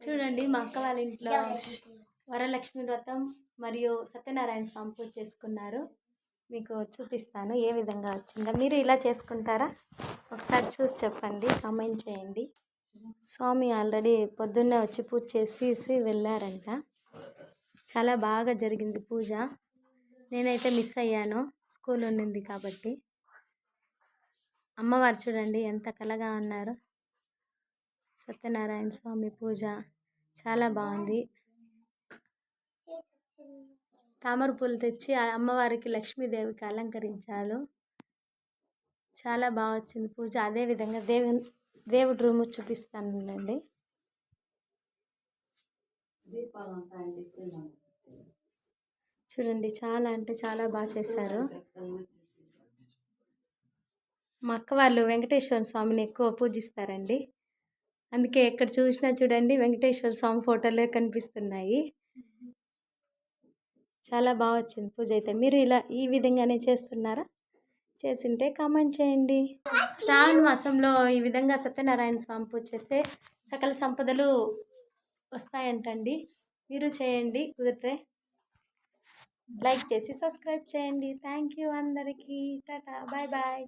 చూడండి మా అక్క వాళ్ళ ఇంట్లో వరలక్ష్మి వ్రతం మరియు సత్యనారాయణ స్వామి పూజ చేసుకున్నారు. మీకు చూపిస్తాను ఏ విధంగా వచ్చిందో. మీరు ఇలా చేసుకుంటారా? ఒకసారి చూసి చెప్పండి, కామెంట్ చేయండి. స్వామి ఆల్రెడీ పొద్దున్నే వచ్చి పూజ చేసి వెళ్ళారంట. చాలా బాగా జరిగింది పూజ. నేనైతే మిస్ అయ్యాను, స్కూల్ ఉండింది కాబట్టి. అమ్మవారు చూడండి ఎంత కళగా ఉన్నారు. సత్యనారాయణ స్వామి పూజ చాలా బాగుంది. తామర పూలు తెచ్చి అమ్మవారికి లక్ష్మీదేవికి అలంకరించారు. చాలా బాగా వచ్చింది పూజ. అదేవిధంగా దేవుడి రూము చూపిస్తానండి. చూడండి చాలా అంటే చాలా బాగా చేశారు. మా అక్క వాళ్ళు వెంకటేశ్వర స్వామిని ఎక్కువ పూజిస్తారండి. అందుకే ఎక్కడ చూసినా చూడండి వెంకటేశ్వర స్వామి ఫోటోలే కనిపిస్తున్నాయి. చాలా బాగా వచ్చింది పూజ. అయితే మీరు ఇలా ఈ విధంగానే చేస్తున్నారా? చేసింటే కామెంట్ చేయండి. శ్రావణ మాసంలో ఈ విధంగా సత్యనారాయణ స్వామి పూజ చేస్తే సకల సంపదలు వస్తాయంటండి. మీరు చేయండి, కుదిరితే లైక్ చేసి సబ్స్క్రైబ్ చేయండి. థ్యాంక్ యూ అందరికీ. Tata, bye bye.